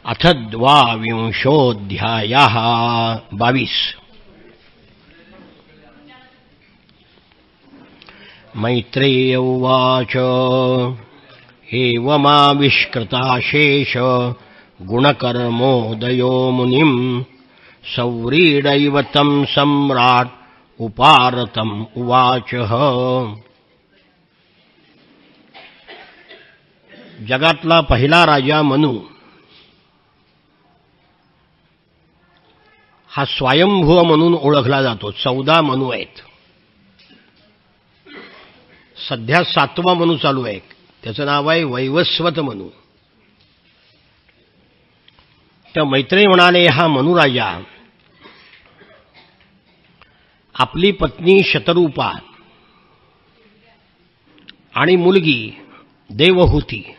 अथ 22 22 मैत्रेय उवाच एवमाविष्कृताशेष गुणकर्मोदयो मुनिं सव्रीडैव तं सम्राट् उपारतम् उवाचः. जगातला पहिला राजा मनु हा स्वयंभू म्हणून ओळखला जातो. 14 मनू आहेत. सध्या 7वा मनू चालू आहे. त्याचं नाव आहे वैवस्वत मनू. तर मैत्रेय म्हणाले, हा मनुराजा आपली पत्नी शतरूपा आणि मुलगी देवहूती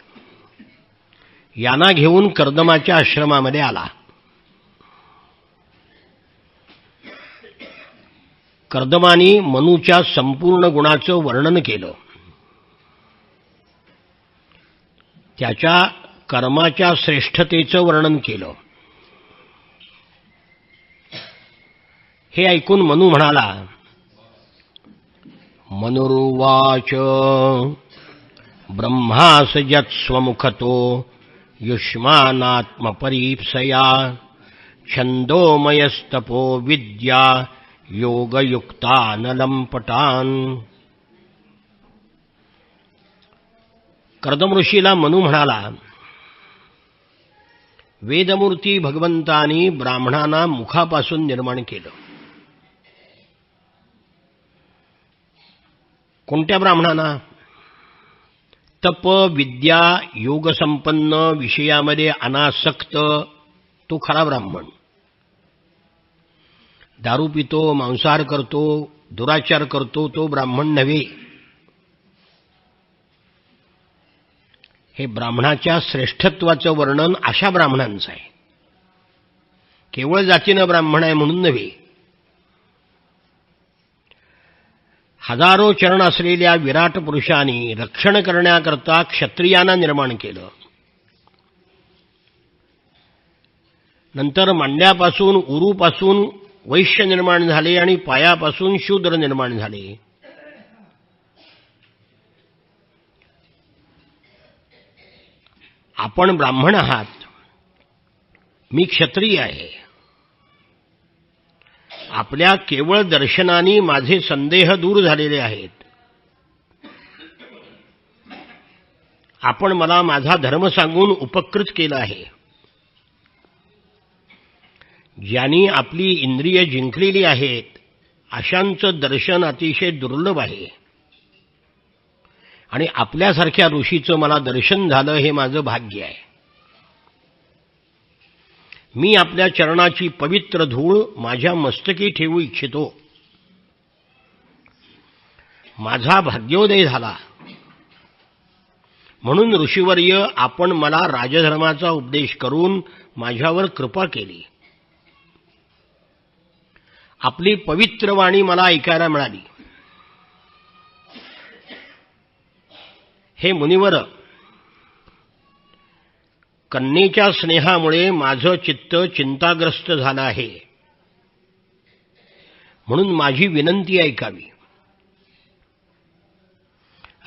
यांना घेऊन कर्दमाच्या आश्रमामध्ये आला. कर्दमानी मनूच्या संपूर्ण गुणाचं वर्णन केलं. त्याच्या कर्माच्या श्रेष्ठतेचं वर्णन केलं. हे ऐकून मनू म्हणाला, मनुरुवाच ब्रह्मासजत् स्वमुखतो युष्मानात्मपरीप्सया छंदोमयस्तपो विद्या योगयुक्तानलंपटान्. कर्दम ऋषीला मनू म्हणाला, वेदमूर्ती भगवंतानी ब्राह्मणांना मुखापासून निर्माण केलं. कोणत्या ब्राह्मणांना? तप, विद्या, योगसंपन्न, विषयामध्ये अनासक्त तो खरा ब्राह्मण. दारू पितो, मांसाहार करतो, दुराचार करतो तो ब्राह्मण नव्हे. हे ब्राह्मणाच्या श्रेष्ठत्वाचं वर्णन अशा ब्राह्मणांचं आहे. केवळ जातीनं ब्राह्मण आहे म्हणून नव्हे. हजारो चरण असलेल्या विराट पुरुषांनी रक्षण करण्याकरता क्षत्रियांना निर्माण केलं. नंतर मांड्यापासून, उरूपासून वैश्य निर्माण झाले आणि पायापासून शूद्र निर्माण झाले. आपण ब्राह्मण आहात, मी क्षत्रिय आहे. आपल्या केवळ दर्शनाने माझे संदेह दूर झालेले आहेत. आपण मला माझा धर्म सांगून उपकृत केला आहे. ज्यांनी आपली इंद्रिय जिंकलेली आहेत अशांचं दर्शन अतिशय दुर्लभ आहे. आणि आपल्यासारख्या ऋषीचं मला दर्शन झालं हे माझं भाग्य आहे. मी आपल्या चरणाची पवित्र धूळ माझ्या मस्तकी ठेवू इच्छितो. माझा भाग्योदय झाला म्हणून ऋषीवर्य आपण मला राजधर्माचा उपदेश करून माझ्यावर कृपा केली. आपली पवित्र वाणी मला ऐकायला मिळाली. हे मुनिवर, कन्येच्या स्नेहामुळे माझं चित्त चिंताग्रस्त झालं आहे. म्हणून माझी विनंती ऐकावी.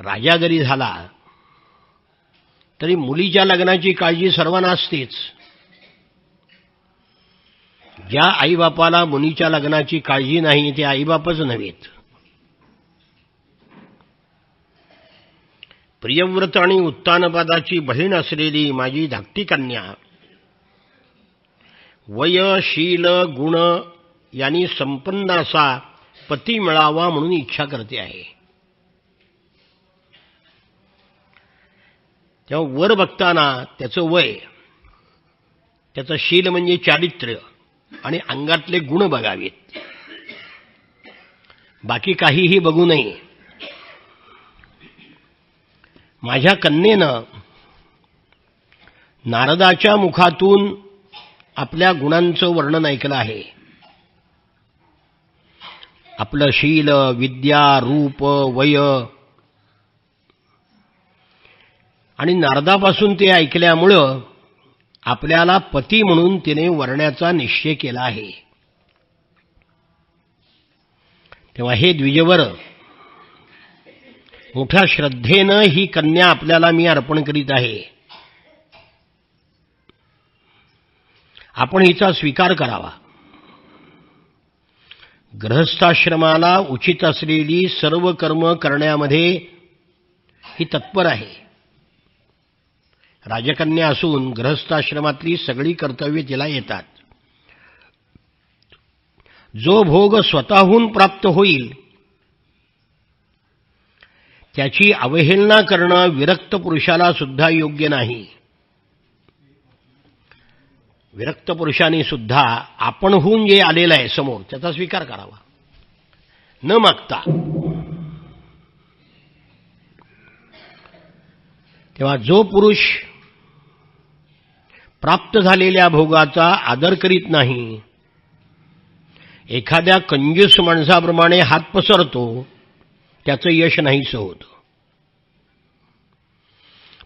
राजा जरी झाला तरी मुलीच्या लग्नाची काळजी सर्वांना असतेच. ज्या आईबापाला मुलीच्या लग्नाची काळजी नाही ते आईबापच नव्हेत. प्रियव्रत आणि उत्तानपादाची बहीण असलेली माझी धाकटी कन्या वय, शील, गुण यांनी संपन्न असा पती मिळावा म्हणून इच्छा करते आहे. तेव्हा वर बघताना त्याचं वय, त्याचं शील म्हणजे चारित्र्य आणि अंगातले गुण बघावेत. बाकी काहीही बघू नये. माझ्या कन्येनं नारदाच्या मुखातून आपल्या गुणांचं वर्णन ऐकलं आहे. आपलं शील, विद्या, रूप, वय आणि नारदापासून ते ऐकल्यामुळं आपल्याला पती म्हणून तिने वरण्याचा निश्चय केला आहे. तेव्हा हे द्विजवर, मोठ्या श्रद्धेनं ही कन्या आपल्याला मी अर्पण करीत आहे. आपण हिचा स्वीकार करावा. गृहस्थाश्रमाला उचित असलेली सर्व कर्म करण्यामध्ये ही तत्पर आहे. राजकन्या असून गृहस्थाश्रमातली सगळी कर्तव्ये तिला येतात. जो भोग स्वतःहून प्राप्त होईल त्याची अवहेलना करणं विरक्त पुरुषाला सुद्धा योग्य नाही. विरक्त पुरुषांनी सुद्धा आपणहून जे आलेलं आहे समोर त्याचा स्वीकार करावा, न मागता. तेव्हा जो पुरुष प्राप्त झालेल्या भोगाचा आदर करीत नाही, एखाद्या कंजूस माणसाप्रमाणे हात पसरतो, त्याचं यश नाहीच होत.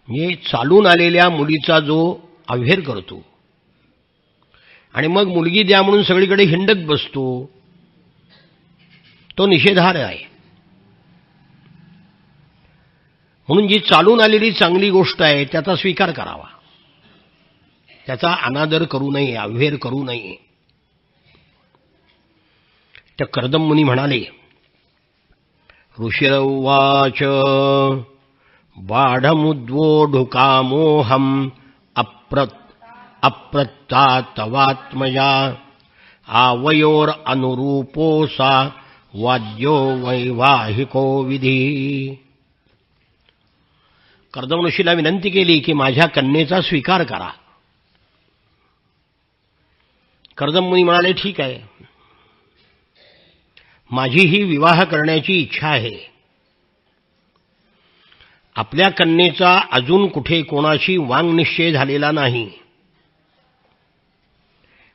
म्हणजे चालून आलेल्या मुलीचा जो अव्हेर करतो आणि मग मुलगी द्या म्हणून सगळीकडे हिंडत बसतो, तो निषेधार्ह आहे. म्हणून जी चालून आलेली चांगली गोष्ट आहे त्याचा स्वीकार करावा, त्याचा अनादर करू नये, अव्हेर करू नये. त्या कर्दम मुनी म्हणाले, ऋषिरवाच बाढमुद्वोढुकामोहम अप्रत्तातवात्मया आवयोर अनुरूपोसा वाद्यो वैवाहिको विधी. कर्दम ऋषीला विनंती केली की माझ्या कन्येचा स्वीकार करा. कर्दम मुनी म्हणाले, ठीक आहे, माझीही विवाह करण्याची इच्छा आहे. आपल्या कन्येचा अजून कुठे कोणाशी वांगनिश्चय झालेला नाही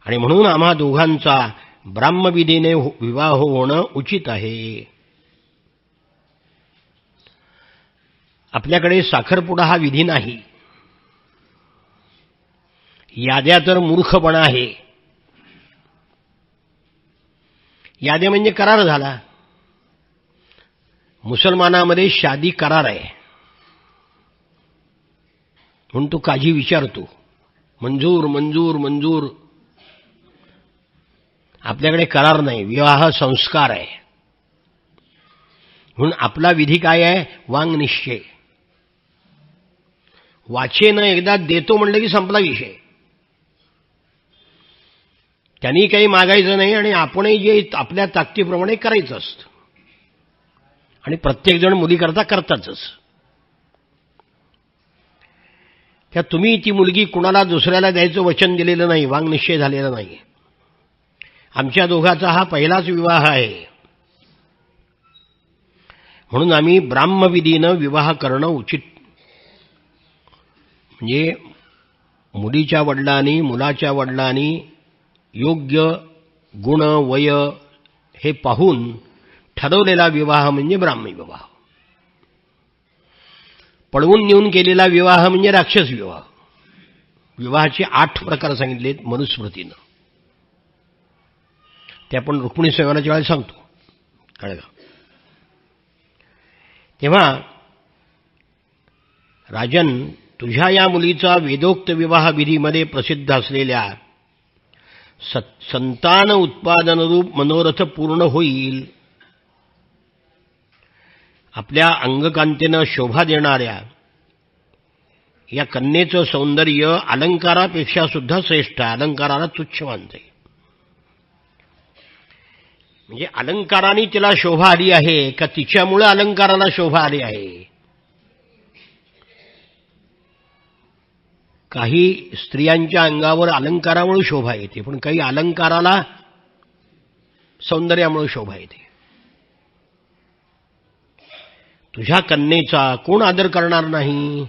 आणि म्हणून आम्हा दोघांचा ब्राह्मविधीने विवाह होणं उचित आहे. आपल्याकडे साखरपुडा हा विधी नाही. याद्या तर मूर्खपणा आहे. याद्या म्हणजे करार झाला. मुसलमानामध्ये शादी करार आहे म्हणून तो काजी विचारतो, मंजूर मंजूर मंजूर. आपल्याकडे करार नाही, विवाह संस्कार आहे. म्हणून आपला विधी काय आहे? वांग निश्चय. वाचेनं एकदा देतो म्हणलं की संपला विषय. त्यांनी काही मागायचं नाही आणि आपणही जे आपल्या ताकदीप्रमाणे करायचं असतं. आणि प्रत्येकजण मुलीकरता करतातच. त्या तुम्ही ती मुलगी कुणाला दुसऱ्याला द्यायचं वचन दिलेलं नाही, वांग निश्चय झालेला नाही. आमच्या दोघाचा हा पहिलाच विवाह आहे म्हणून आम्ही ब्राह्मविधीनं विवाह करणं उचित. म्हणजे मुलीच्या वडिलांनी मुलाच्या वडिलांनी योग्य गुण वय हे पाहून ठरवलेला विवाह म्हणजे ब्राह्मविवाह. पळवून नेऊन केलेला विवाह म्हणजे राक्षस विवाह. विवाहाचे 8 प्रकार सांगितलेत मनुस्मृतीनं. ते आपण रुक्मिणी स्वयंवराच्या वेळेला सांगतो, कळलं. तेव्हा राजन, तुझ्या या मुलीचा वेदोक्त विवाह विधीमध्ये प्रसिद्ध असलेल्या संतान उत्पादनरूप मनोरथ पूर्ण होईल. आपल्या अंगकांतीनं शोभा देणाऱ्या या कन्येचं सौंदर्य अलंकारापेक्षा सुद्धा श्रेष्ठ आहे. अलंकाराला तुच्छ मानते. म्हणजे अलंकाराने तिला शोभा आली आहे का तिच्यामुळे अलंकाराला शोभा आली आहे? काही स्त्रियांच्या अंगावर अलंकारामुळे शोभा येते, पण काही अलंकाराला सौंदर्यामुळे शोभा येते. तुझ्या कन्येचा कोण आदर करणार नाही?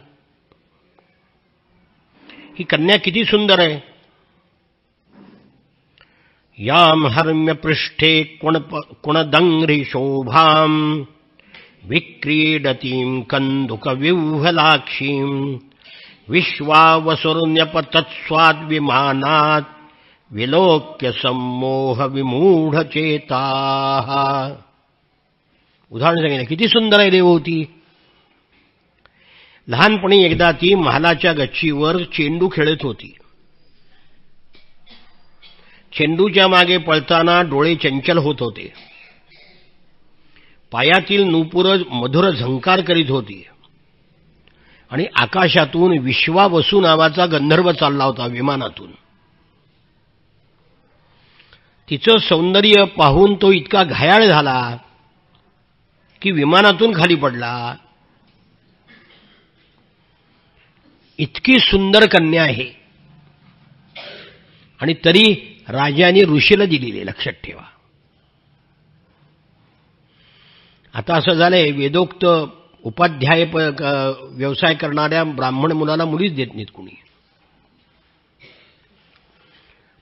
ही कन्या किती सुंदर आहे. याम हर्म्य पृष्ठे कुणदंघ्रि शोभाम विक्रीडतीं कंदुक विह्वलाक्षीं विश्वावसुर्न्यपतत्स्वाद् विमानात् विलोक्य सम्मोह विमूढ चेताः. उदाहरण सांगितलं, किती सुंदर आहे देवहूती. लहानपणी एकदा ती महालाच्या गच्चीवर चेंडू खेळत होती. चेंडूच्या मागे पळताना डोळे चंचल होत होते. पायातील नूपुर मधुर झंकार करीत होती आणि आकाशातून विश्वावसू नावाचा गंधर्व चालला होता विमानातून. तिचं सौंदर्य पाहून तो इतका घायाळ झाला की विमानातून खाली पडला. इतकी सुंदर कन्या आहे आणि तरी राजाने ऋषीला दिलेले, लक्षात ठेवा. आता असं झालंय, वेदोक्त उपाध्याय व्यवसाय करणाऱ्या ब्राह्मण मुलाला मुलीच देत नाहीत कुणी.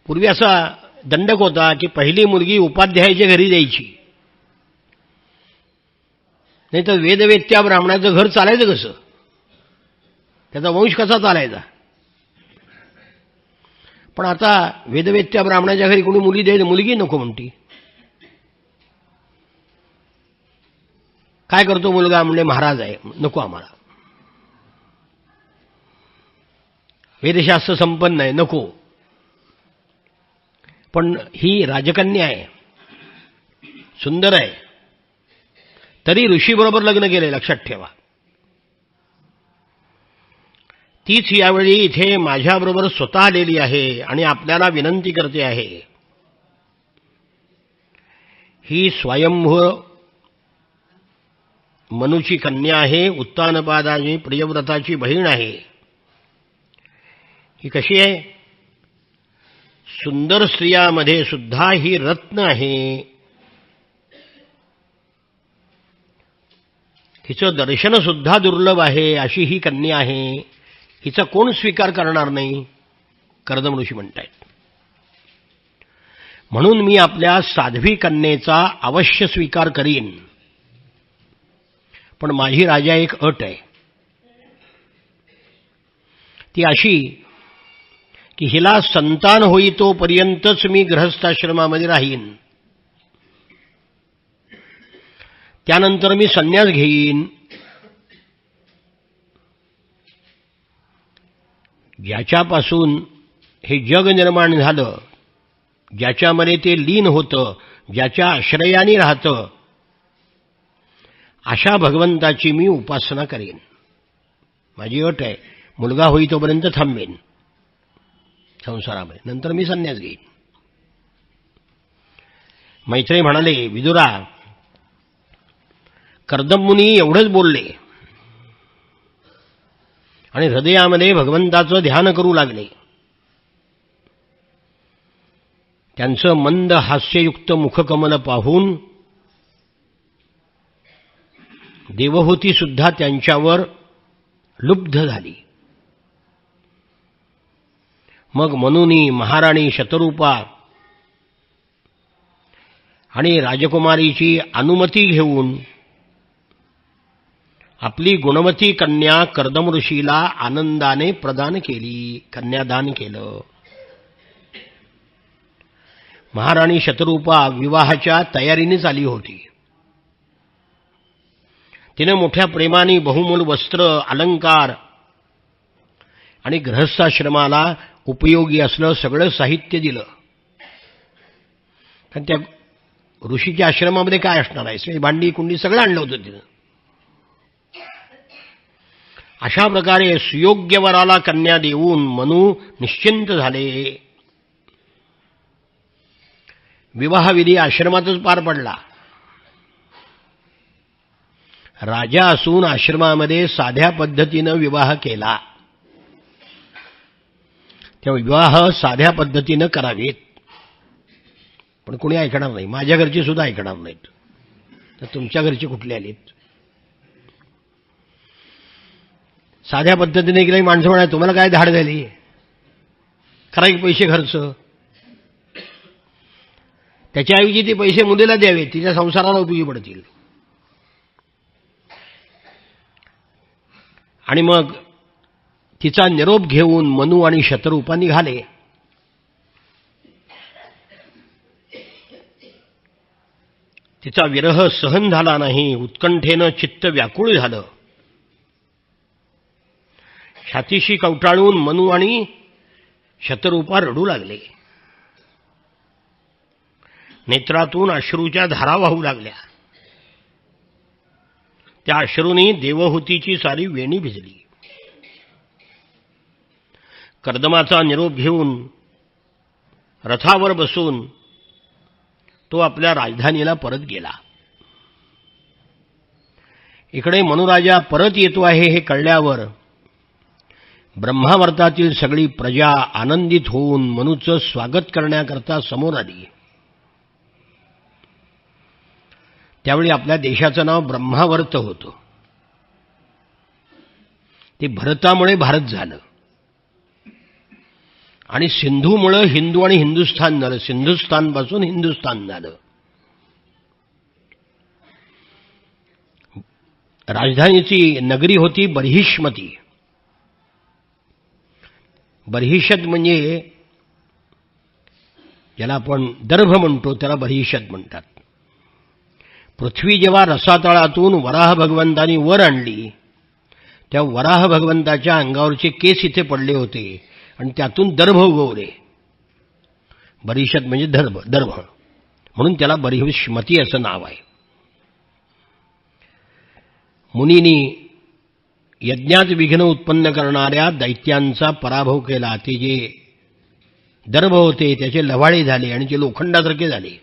पूर्वी असा दंडक होता की पहिली मुलगी उपाध्यायाच्या घरी द्यायची, नाही तर वेदवेत्या ब्राह्मणाचं घर चालायचं कसं, त्याचा वंश कसा चालायचा. पण आता वेदवेत्या ब्राह्मणाच्या घरी कोणी मुली द्यायला मुलगी नको म्हणती. काय करतो मुलगा, म्हणजे महाराज आहे, नको आम्हाला. वेदशास्त्र संपन्न आहे, नको. पण ही राजकन्या आहे, सुंदर आहे, तरी ऋषीबरोबर लग्न केले, लक्षात ठेवा. तीच यावेळी इथे माझ्याबरोबर स्वतः आलेली आहे आणि आपल्याला विनंती करते आहे. ही स्वयंभू मनुची कन्या आहे, उत्तानपादाची प्रियव्रताची बहीण आहे. ही कशी आहे, सुंदर स्त्रियामध्ये सुद्धा ही रत्न आहे. हिचं दर्शन सुद्धा दुर्लभ आहे, अशी ही कन्या आहे. हिचा कोण स्वीकार करणार नाही, कर्दम ऋषी म्हणतायत. म्हणून मी आपल्या साध्वी कन्येचा अवश्य स्वीकार करीन, पण माझी राजा एक अट आहे. ती अशी की हिला संतान होई तोपर्यंतच मी गृहस्थाश्रमामध्ये राहीन, त्यानंतर मी संन्यास घेईन. ज्याच्यापासून हे जग निर्माण झालं, ज्याच्यामध्ये ते लीन होतं, ज्याच्या आश्रयाने राहतं, अशा भगवंताची मी उपासना करेन. माझी अट आहे, मुलगा होई तोपर्यंत थांबेन संसारामध्ये, नंतर मी संन्यास घेईन. मैत्रेय म्हणाले, विदुरा, कर्दम मुनी एवढंच बोलले आणि हृदयामध्ये भगवंताचं ध्यान करू लागले. त्यांचं मंद हास्ययुक्त मुखकमल पाहून देवहूती सुद्धा त्यांच्यावर लुब्ध झाली. मग मनुनी, महाराणी शतरूपा आणि राजकुमारीची अनुमती घेऊन आपली गुणवती कन्या कर्दम ऋषीला आनंदाने प्रदान केली, कन्यादान केलं. महाराणी शतरूपा विवाहाच्या तयारीनेच आली होती. तिने मोठ्या प्रेमाने बहुमूल वस्त्र, अलंकार आणि गृहस्थाश्रमाला उपयोगी असलं सगळं साहित्य दिलं. कारण त्या ऋषीच्या आश्रमामध्ये काय असणार आहे, भांडी कुंडी सगळं आणलं होतं तिनं. अशा प्रकारे सुयोग्य वराला कन्या देऊन मनु निश्चिंत झाले. विवाहविधी आश्रमातच पार पडला. राजा असून आश्रमामध्ये साध्या पद्धतीनं विवाह केला. त्या विवाह साध्या पद्धतीनं करावेत, पण कोणी ऐकणार नाही. माझ्या घरची सुद्धा ऐकणार नाहीत, तर तुमच्या घरचे कुठले आलेत. साध्या पद्धतीने गेली माणसं म्हणाले, तुम्हाला काय धाड झाली, करा की पैसे खर्च. त्याच्याऐवजी ते पैसे मुलीला द्यावे, तिच्या संसाराला उपयोगी पडतील. आणि मग तिचा निरोप घेऊन मनु आणि शतरूपा निघाले. तिचा विरह सहन झाला नाही. उत्कंठेनं चित्त व्याकुळ झालं. छातीशी कवटाळून मनु आणि शतरूपा रडू लागले. नेत्रातून अश्रूच्या धारा वाहू लागल्या. त्या अश्रूंनी देवहूतीची सारी वेणी भिजली. कर्दमाचा निरोप घेऊन रथावर बसून तो आपल्या राजधानीला परत गेला. इकडे मनुराजा परत येतो आहे हे कळल्यावर ब्रह्मावर्तातील सगळी प्रजा आनंदित होऊन मनुचं स्वागत करण्याकरता समोर आली. त्यावेळी आपल्या देशाचं नाव ब्रह्मावर्त होतं. ते भरतामुळे भारत झालं आणि सिंधूमुळे हिंदू आणि हिंदुस्थान झालं. सिंधुस्थानपासून हिंदुस्थान झालं. राजधानीची नगरी होती बर्हिष्मती. बर्हिषद म्हणजे ज्याला आपण दर्भ म्हणतो त्याला बर्हिषद म्हणतात. पृथ्वी जेव्हा रसातळातून वराह भगवंतांनी वर आणली त्या वराह भगवंताच्या अंगावरचे केस इथे पडले होते आणि त्यातून दर्भ उगवले. बर्हिषद म्हणजे दर्भ म्हणून त्याला बर्हिष्मती असं नाव आहे. मुनींनी यज्ञात विघ्न उत्पन्न करणाऱ्या दैत्यांचा पराभव केला. ते जे दर्भ होते त्याचे लव्हाळे झाले आणि ते लोखंडासारखे झाले.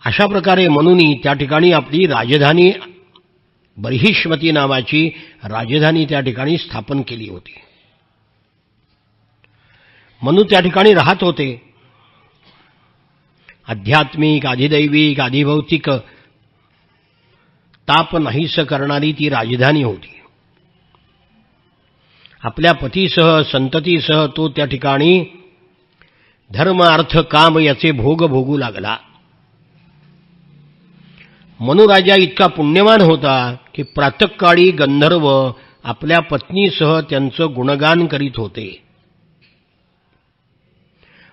अशा प्रकारे मनुनी त्या ठिकाणी आपली राजधानी बर्हिष्मती नावाची राजधानी त्या ठिकाणी स्थापन केली होती. मनु त्या ठिकाणी राहत होते. आध्यात्मिक, अधिदैविक, अधिभौतिक ताप नाहीस करणारी ती राजधानी होती. आपल्या पतीसह संततीसह तो त्या ठिकाणी धर्म अर्थ काम याचे भोग भोगू लागला. मनुराजा इतका पुण्यवान होता की प्रातःकाळी गंधर्व आपल्या पत्नीसह त्यांचं गुणगान करीत होते.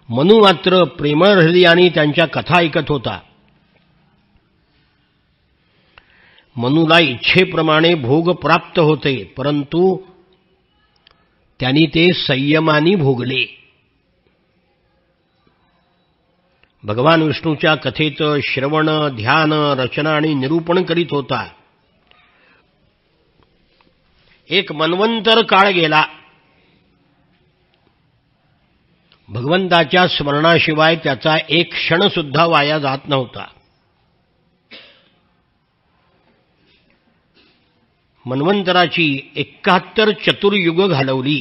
मनु मात्र प्रेमळ हृदयाने त्यांच्या कथा ऐकत होता. मनुला इच्छेप्रमाणे भोग प्राप्त होते, परंतु त्यांनी ते संयमाने भोगले. भगवान विष्णूच्या कथेचं श्रवण, ध्यान, रचना आणि निरूपण करीत होता. एक मन्वंतर काळ गेला. भगवंताच्या स्मरणाशिवाय त्याचा एक क्षण सुद्धा वाया जात नव्हता. मन्वंतराची 71 चतुर्युग घालवली.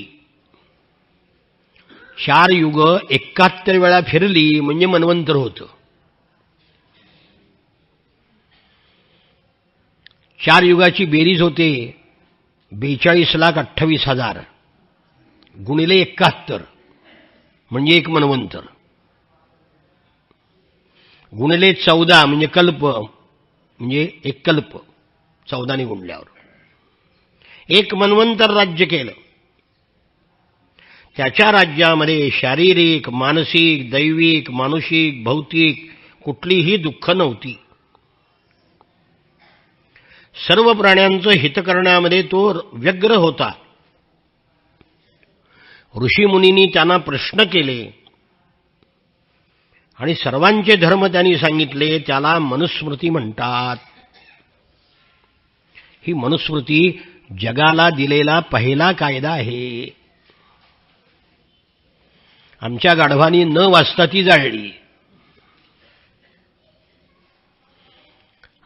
4 युग 71 वेळा फिरली म्हणजे मन्वंतर होतं. 4 युगाची बेरीज होते 42,28,000 गुणिले 71 म्हणजे एक मन्वंतर, गुणिले 14 म्हणजे कल्प म्हणजे एक कल्प. 14 ने गुणल्यावर एक मन्वंतर राज्य केलं. त्याच्या राज्यामध्ये शारीरिक, मानसिक, दैविक, मानुषिक, भौतिक कुठलीही दुःख नव्हती. सर्व प्राण्यांचं हित करण्यामध्ये तो व्यग्र होता. ऋषीमुनींनी त्यांना प्रश्न केले आणि सर्वांचे धर्म त्यांनी सांगितले. त्याला मनुस्मृती म्हणतात. ही मनुस्मृती जगाला दिलेला पहिला कायदा आहे. आमच्या गाढवानी न वाचता ती जाळली.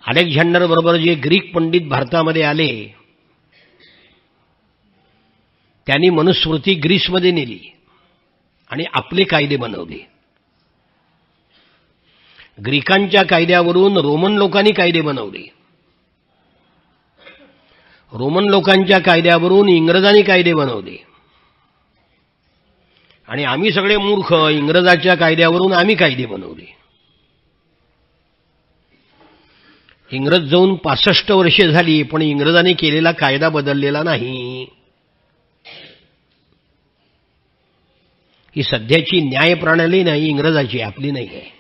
अलेक्झांडर बरोबर जे ग्रीक पंडित भारतामध्ये आले त्यांनी मनुस्मृती ग्रीसमध्ये नेली आणि आपले कायदे बनवले. ग्रीकांच्या कायद्यावरून रोमन लोकांनी कायदे बनवले. रोमन लोकांच्या कायद्यावरून इंग्रजांनी कायदे बनवले आणि आम्ही सगळे मूर्ख इंग्रजाच्या कायद्यावरून आम्ही कायदे बनवले. इंग्रज जाऊन 65 वर्षे झाली, पण इंग्रजांनी केलेला कायदा बदललेला नाही. ही सध्याची न्याय प्रणाली नाही, इंग्रजाची, आपली नाही आहे.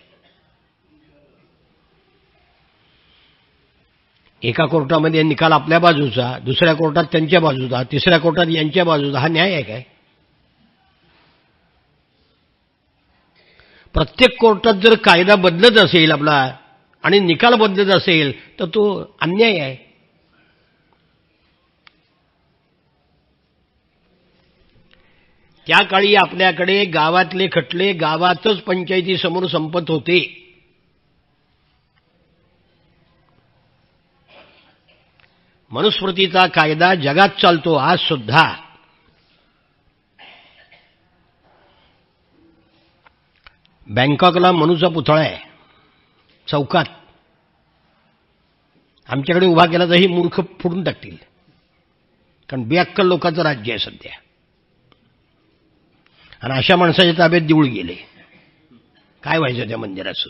एका कोर्टामध्ये निकाल आपल्या बाजूचा, दुसऱ्या कोर्टात त्यांच्या बाजूचा, तिसऱ्या कोर्टात यांच्या बाजूचा. हा न्याय आहे काय? प्रत्येक कोर्टात जर कायदा बदलत असेल आपला आणि निकाल बदलत असेल तर तो अन्याय आहे. त्या काळी आपल्याकडे गावातले खटले गावातच पंचायतीसमोर संपत होते. मनुस्मृतीचा कायदा जगात चालतो आज सुद्धा. बँकॉकला मनूचा पुतळा आहे चौकात. आमच्याकडे उभा केला तर ही मूर्ख फोडून टाकतील, कारण बेअक्कल लोकांचं राज्य आहे सध्या. आणि अशा माणसाच्या ताब्यात देऊळ गेले, काय व्हायचं त्या मंदिराचं?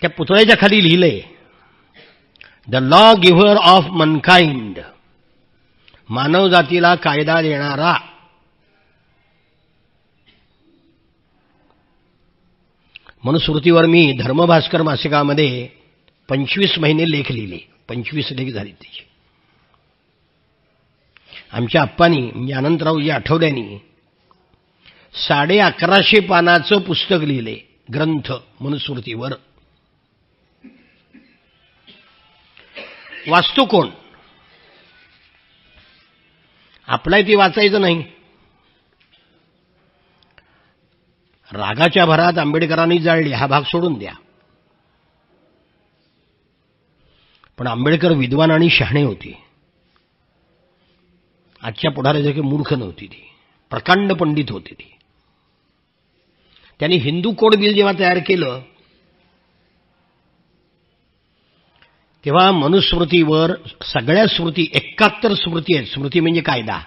त्या पुतळ्याच्या खाली लिहिलंय, the law giver of Mankind, मानव जातीला कायदा देणारा. मनुस्मृतीवर मी धर्मभास्कर मासिकामध्ये 25 महिने लेख लिहिले. 25 लेख झाले त्याचे. आमच्या आप्पांनी म्हणजे अनंतरावजी आठवल्यांनी 1150 पानाचं पुस्तक लिहिले, ग्रंथ मनुस्मृतीवर. वाचतो कोण? आपलाय ती वाचायचं नाही. रागाच्या भरात आंबेडकरांनी जाळली हा भाग सोडून द्या, पण आंबेडकर विद्वान आणि शहाणे होते. आजच्या पुढाऱ्यासारखे मूर्ख नव्हती ती, प्रकांड पंडित होते ती. त्यांनी हिंदू कोड बिल जेव्हा तयार केलं तेव्हा मनुस्मृतीवर सगळ्या स्मृती 71 स्मृती आहेत. स्मृती म्हणजे कायदा.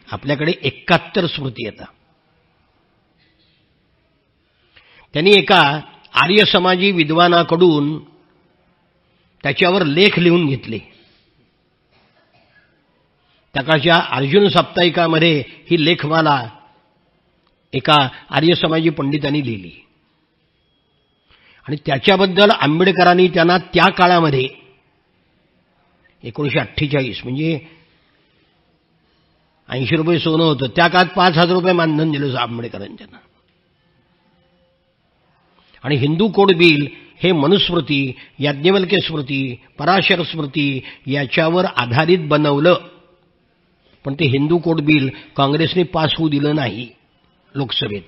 आपल्याकडे 71 स्मृती येतात. त्यांनी एका आर्य समाजी विद्वानाकडून त्याच्यावर लेख लिहून घेतले. त्या काळच्या अर्जुन साप्ताहिकामध्ये ही लेखमाला एका आर्य समाजी पंडितांनी लिहिली आणि त्याच्याबद्दल आंबेडकरांनी त्यांना त्या काळामध्ये 1948 म्हणजे 80 रुपये सोनं होतं, त्या काळात 5000 रुपये मानधन दिलं आंबेडकरांनी त्यांना. आणि हिंदू कोड बिल हे मनुस्मृती, याज्ञवल्क्य स्मृती, पराशर स्मृती याच्यावर आधारित बनवलं. पण ते हिंदू कोड बिल काँग्रेसने पास होऊ दिलं नाही लोकसभेत.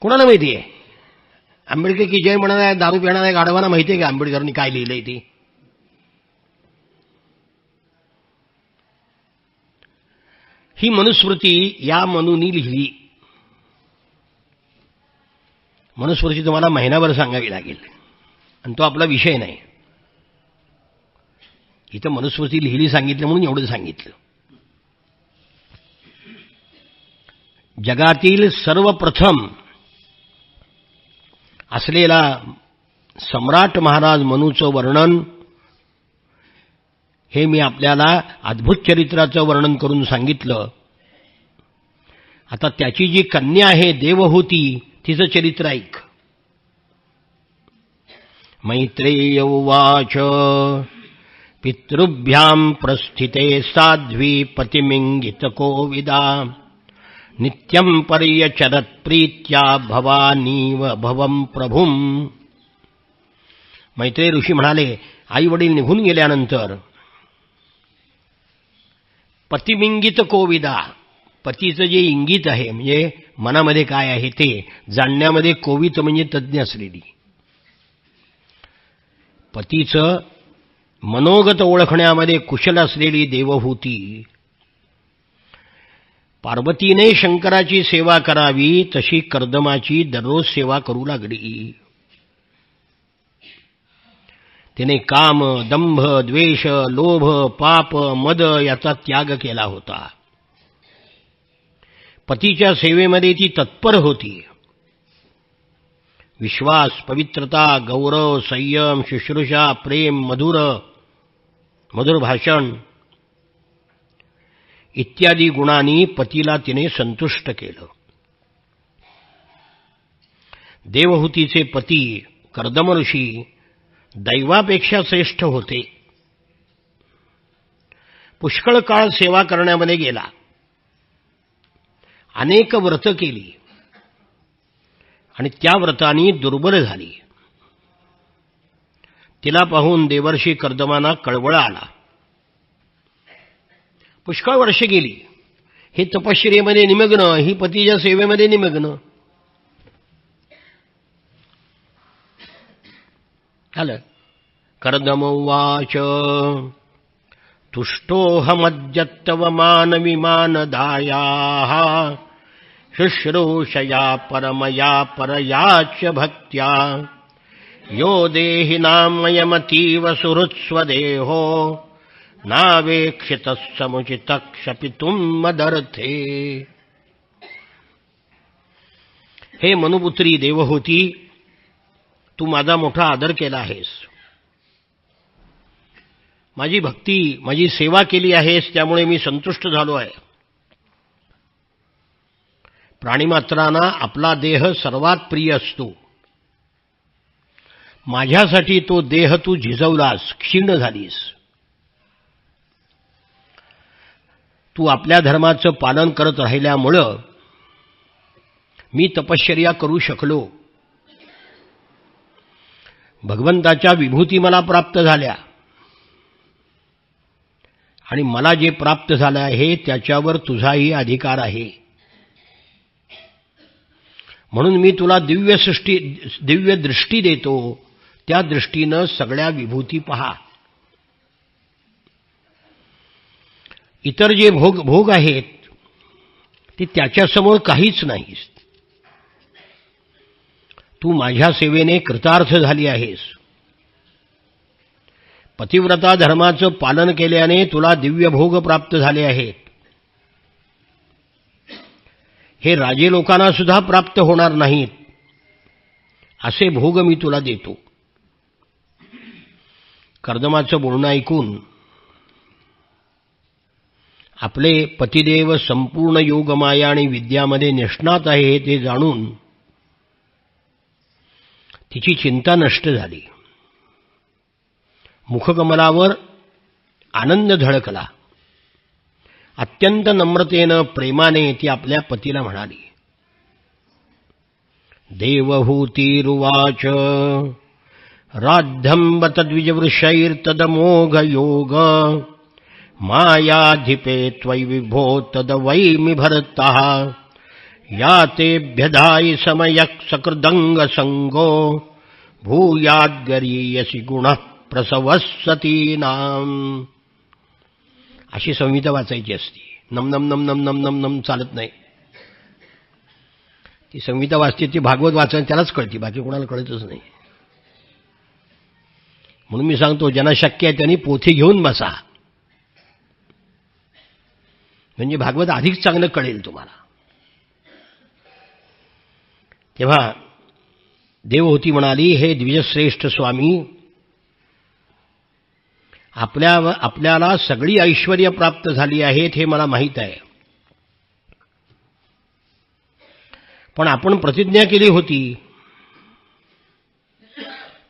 कोणाला माहिती आहे? आंबेडकर की जय म्हणणाऱ्या दारू पिणाऱ्या गाढवांना माहिती आहे का आंबेडकरांनी काय लिहिलंय ते? ही मनुस्मृती या मनूनी लिहिली. मनुस्मृती तुम्हाला महिनाभर सांगावी लागेल आणि तो आपला विषय नाही. इथं मनुस्मृती लिहिली सांगितलं म्हणून एवढं सांगितलं. जगातील सर्वप्रथम असलेला सम्राट महाराज मनूचं वर्णन हे मी आपल्याला अद्भुत चरित्राचं वर्णन करून सांगितलं. आता त्याची जी कन्या आहे देवहूती, तिचं चरित्र ऐक. मैत्रेय उवाच पितृभ्यां प्रस्थिते साध्वी पतिमिंगितकोविदा नित्यं पर्यचरत् प्रीत्या भवानीव भवं प्रभुं. मैत्रेय ऋषी म्हणाले, आई वडील निघून गेल्यानंतर पतिमिंगित कोविदा, पतीचं जे इंगित आहे म्हणजे मनामध्ये काय आहे ते जाणण्यामध्ये कोवित म्हणजे तज्ज्ञ असलेली, पतीचं मनोगत ओळखण्यामध्ये कुशल असलेली देवहूती. पार्वतीने शंकराची सेवा करावी तशी कर्दमाची दररोज सेवा करू लागली. तिने काम, दंभ, द्वेष, लोभ, पाप, मद याचा त्याग केला होता. पतीच्या सेवेमध्ये ती तत्पर होती. विश्वास, पवित्रता, गौरव, संयम, शुश्रूषा, प्रेम, मधुर भाषण इत्यादी गुणांनी पतीला तिने संतुष्ट केलं. देवहूतीचे पती कर्दम ऋषी दैवापेक्षा श्रेष्ठ होते. पुष्कळ काळ सेवा करण्यामध्ये गेला. अनेक व्रत केली आणि त्या व्रतांनी दुर्बल झाली. तिला पाहून देवर्षी कर्दमांना कळवळ आला. पुष्कळ वर्ष गेली. हे तपश्चर्येमध्ये निमग्न, ही पतीच्या सेवेमध्ये निमग्न. आलं. कर्दमोवाच तुष्टोऽहमद्यत्तव मानविमानदायाः शुश्रूषया परमया परया च भक्त्या यो देहिनामयमतीव सुहृत्स्वदेहो नावेक्षितः समुचितः क्षपितुं मदर्थे. हे मनुपुत्री देवहूती, तू माझा मोठा आदर केला आहेस. माझी भक्ती, माझी सेवा केली आहेस, त्यामुळे मी संतुष्ट झालो आहे. प्राणिमात्रांना आपला देह सर्वात प्रिय असतो. माझ्यासाठी तो देह तू झिजवलास, क्षीण झालीस. तू आपल्या धर्माचं पालन करत राहिल्यामुळं मी तपश्चर्या करू शकलो. भगवंताच्या विभूती मला प्राप्त झाल्या आणि मला जे प्राप्त झालं आहे त्याच्यावर तुझाही अधिकार आहे. म्हणून मी तुला दिव्य दृष्टी देतो. त्या दृष्टीनं सगळ्या विभूती पहा. इतर जे भोग आहेत ते त्याच्यासमोर काहीच नाहीस. तू माझ्या सेवेने कृतार्थ झाली आहेस. पतिव्रता धर्माचं पालन केल्याने तुला दिव्य भोग प्राप्त झाले आहेत. हे राजे लोकांना सुद्धा प्राप्त होणार नाहीत असे भोग मी तुला देतो. कर्दमाचं बोलणं ऐकून आपले पतिदेव संपूर्ण योगमाया आणि विद्यामध्ये निष्णात आहे हे ते जाणून तिची चिंता नष्ट झाली. मुखकमलावर आनंद झळकला. अत्यंत नम्रतेनं, प्रेमाने ती आपल्या पतीला म्हणाली. देवहूतिरुवाच राद्धंब तद्विजवृषैर्तदमोघयोग मायाधिपे त्वयि विभो तदवैमि भर्तः यातेभ्यधायि समयः सकृदंगसंगो भूयाद्गरीयसि गुणः प्रसवस्सतीनाम. अशी संहिता वाचायची असती. नम नम नम नम नम नम नम चालत नाही. ती संहिता वाचते, ती भागवत वाचन त्यालाच कळते, बाकी कोणाला कळतच नाही. म्हणून मी सांगतो, ज्यांना शक्य आहे त्यांनी पोथी घेऊन बसा, म्हणजे भागवत अधिक चांगलं कळेल तुम्हाला. तेव्हा देवहूती म्हणाली, हे द्विजश्रेष्ठ स्वामी, आपल्याला सगळी ऐश्वर्य प्राप्त झाली आहेत हे मला माहीत आहे. पण आपण प्रतिज्ञा केली होती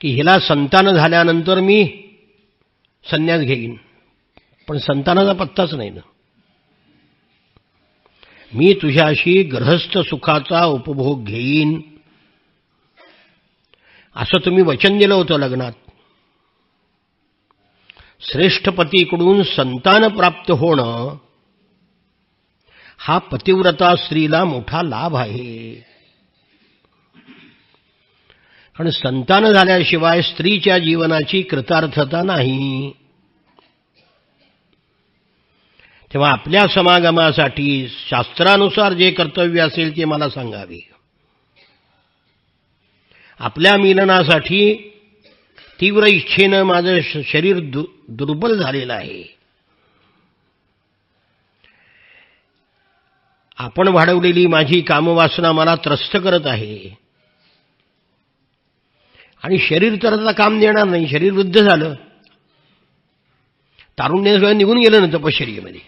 की हिला संतान झाल्यानंतर मी संन्यास घेईन. पण संतानाचा पत्ताच नाही ना. मी तुझ्याशी गृहस्थ सुखाचा उपभोग घेईन असं तुम्ही वचन दिलं होतं लग्नात. श्रेष्ठ पतीकडून संतान प्राप्त होणं हा पतिव्रता स्त्रीला मोठा लाभ आहे. कारण संतान झाल्याशिवाय स्त्रीच्या जीवनाची कृतार्थता नाही. तेव्हा आपल्या समागमासाठी शास्त्रानुसार जे कर्तव्य असेल ते मला सांगावे. आपल्या मिलनासाठी तीव्र इच्छेनं माझं शरीर दुर्बल झालेलं आहे. आपण वाढवलेली माझी कामवासना मला त्रस्त करत आहे आणि शरीर तर आता काम देणार नाही. शरीर वृद्ध झालं, तारुण्य सगळं निघून गेलं ना तपश्चर्येमध्ये.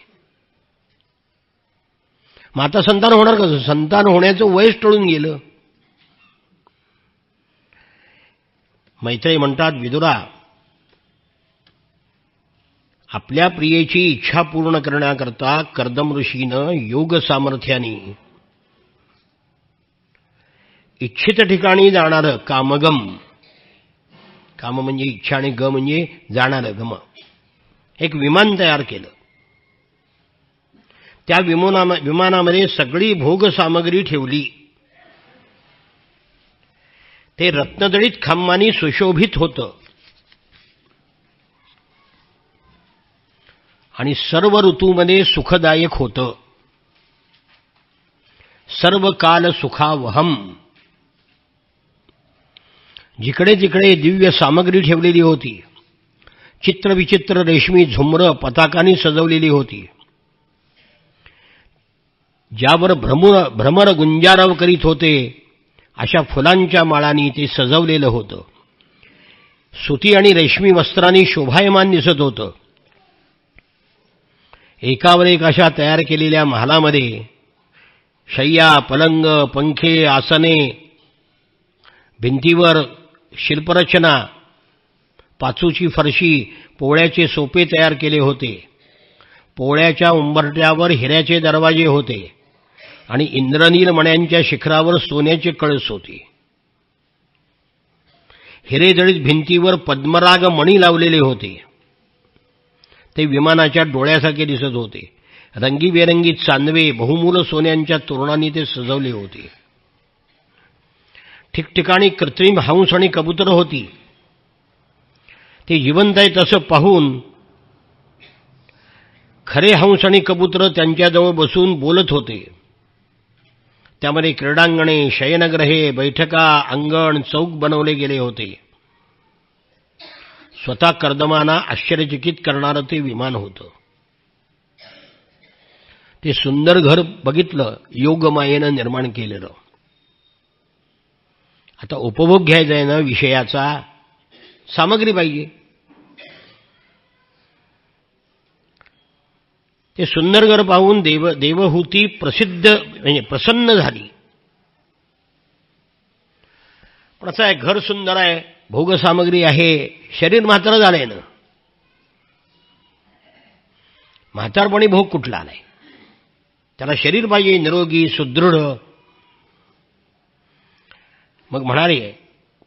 मग आता संतान होणार कसं? संतान होण्याचं वयच टळून गेलं. मैत्रेय म्हणतात, विदुरा, आपल्या प्रियेची इच्छा पूर्ण करण्याकरता कर्दम ऋषीनं योग सामर्थ्याने इच्छित ठिकाणी जाणारं कामगम, काम म्हणजे इच्छा आणि ग म्हणजे जाणारं गम, एक विमान तयार केलं. त्या विमानामध्ये सगळी भोग सामग्री ठेवली. ते रत्नजडित खांबांनी सुशोभित होतं आणि सर्व ऋतूमध्ये सुखदायक होतं. सर्व काल सुखावहम. जिकडे तिकडे दिव्य सामग्री ठेवलेली होती. चित्रविचित्र रेशमी झुमरं पताकांनी सजवलेली होती. ज्यावर भ्रमर गुंजारव करीत होते अशा फुलांच्या माळांनी ते सजवलेलं होतं. सुती आणि रेशमी वस्त्रांनी शोभायमान दिसत होतं. एकावर एक अशा तयार केलेल्या महालामध्ये शय्या, पलंग, पंखे, आसने, भिंतीवर शिल्परचना, पाचूची फरशी, पोळ्याचे सोपे तयार केले होते. पोळ्याच्या उंबरट्यावर हिऱ्याचे दरवाजे होते आणि इंद्रनील मण्यांच्या शिखरावर सोन्याचे कळस होते. हिरेजडित भिंतीवर पद्मराग मणी लावलेले होते. ते विमानाच्या डोळ्यासारखे दिसत होते. रंगीबेरंगी चांदवे, बहुमूल सोन्यांच्या तोरणांनी ते सजवले होते. ठिकठिकाणी कृत्रिम हंस आणि कबूतर होती. ते जिवंत आहे तसं पाहून खरे हंस आणि कबूतर त्यांच्याजवळ बसून बोलत होते. त्यामध्ये क्रीडांगणे, शयनग्रहे, बैठका, अंगण, चौक बनवले गेले होते. स्वतः कर्दमांना आश्चर्यचकित करणारं ते विमान होतं. ते सुंदर घर बघितलं, योगमायेनं निर्माण केलेलं. आता उपभोग घ्यायचा आहे ना विषयाचा, सामग्री पाहिजे. ते सुंदर घर पाहून देवहूती म्हणजे प्रसन्न झाली. पण असं आहे, घर सुंदर आहे, भोगसामग्री आहे, शरीर म्हातारं झालंय ना. म्हातारपणी भोग कुठला नाही, त्याला शरीर पाहिजे निरोगी सुदृढ. मग म्हणाले,